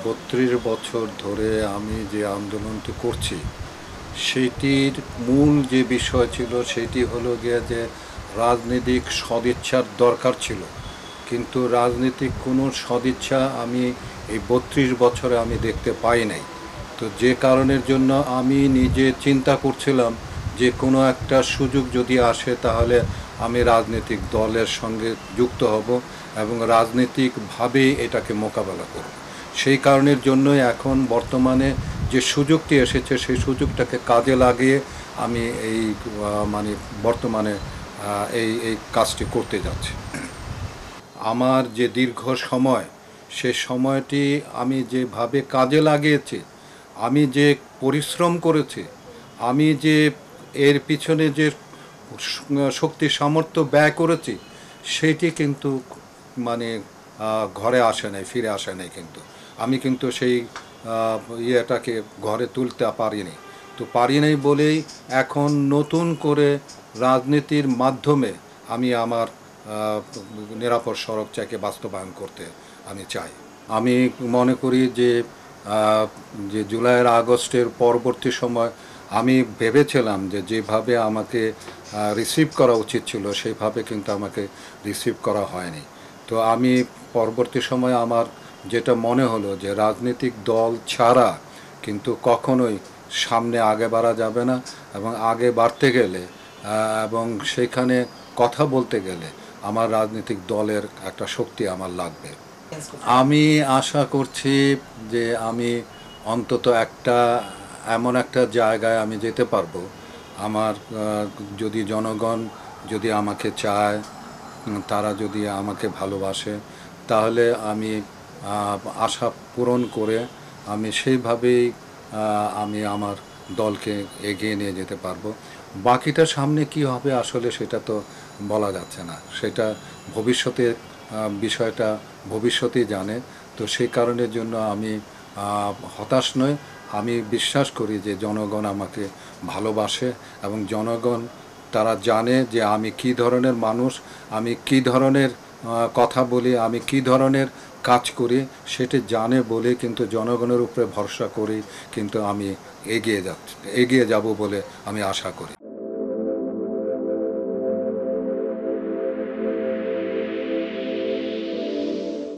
৩২ বছর ধরে আমি যে আন্দোলনটি করছি সেটির মূল যে বিষয় ছিল সেটি হলো গিয়ে যে রাজনৈতিক সদিচ্ছার দরকার ছিল, কিন্তু রাজনৈতিক কোনো সদিচ্ছা আমি এই ৩২ বছরে আমি দেখতে পাই নাই। তো যে কারণের জন্য আমি নিজে চিন্তা করছিলাম যে কোনো একটা সুযোগ যদি আসে তাহলে আমি রাজনৈতিক দলের সঙ্গে যুক্ত হব এবং রাজনৈতিকভাবে এটাকে মোকাবেলা করব। সেই কারণের জন্যই এখন বর্তমানে যে সুযোগটি এসেছে সেই সুযোগটাকে কাজে লাগিয়ে আমি এই মানে বর্তমানে এই কাজটি করতে যাচ্ছি। আমার যে দীর্ঘ সময় সে সময়টি আমি যেভাবে কাজে লাগিয়েছি, আমি যে পরিশ্রম করেছি, আমি যে এর পিছনে যে শক্তি সামর্থ্য ব্যয় করেছি সেটি কিন্তু মানে ঘরে আসে নাই, ফিরে আসে নাই। কিন্তু আমি কিন্তু সেই ইয়েটাকে ঘরে তুলতে পারিনি। তো পারি নাই বলেই এখন নতুন করে রাজনীতির মাধ্যমে আমি আমার নিরাপদ সড়ক চাইকে বাস্তবায়ন করতে আমি চাই। আমি মনে করি যে যে জুলাইয়ের আগস্টের পরবর্তী সময় আমি ভেবেছিলাম যে যেভাবে আমাকে রিসিভ করা উচিত ছিল সেইভাবে কিন্তু আমাকে রিসিভ করা হয়নি। তো আমি পরবর্তী সময়ে আমার যেটা মনে হলো যে রাজনৈতিক দল ছাড়া কিন্তু কখনোই সামনে আগে বাড়া যাবে না, এবং আগে বাড়তে গেলে এবং সেখানে কথা বলতে গেলে আমার রাজনৈতিক দলের একটা শক্তি আমার লাগবে। আমি আশা করছি যে আমি অন্তত এমন একটা জায়গায় আমি যেতে পারবো, আমার যদি জনগণ যদি আমাকে চায়, তারা যদি আমাকে ভালোবাসে, তাহলে আমি আশা পূরণ করে আমি সেইভাবেই আমি আমার দলকে এগিয়ে নিয়ে যেতে পারবো। বাকিটা সামনে কি হবে আসলে সেটা তো বলা যাচ্ছে না, সেটা ভবিষ্যতে বিষয়টা ভবিষ্যতেই জানে। তো সেই কারণের জন্য আমি হতাশ নই। আমি বিশ্বাস করি যে জনগণ আমাকে ভালোবাসে এবং জনগণ তারা জানে যে আমি কী ধরনের মানুষ, আমি কী ধরনের কথা বলি, আমি কী ধরনের কাজ করি সেটি জানে বলে কিন্তু জনগণের উপরে ভরসা করি কিন্তু আমি এগিয়ে যাব বলে আমি আশা করি।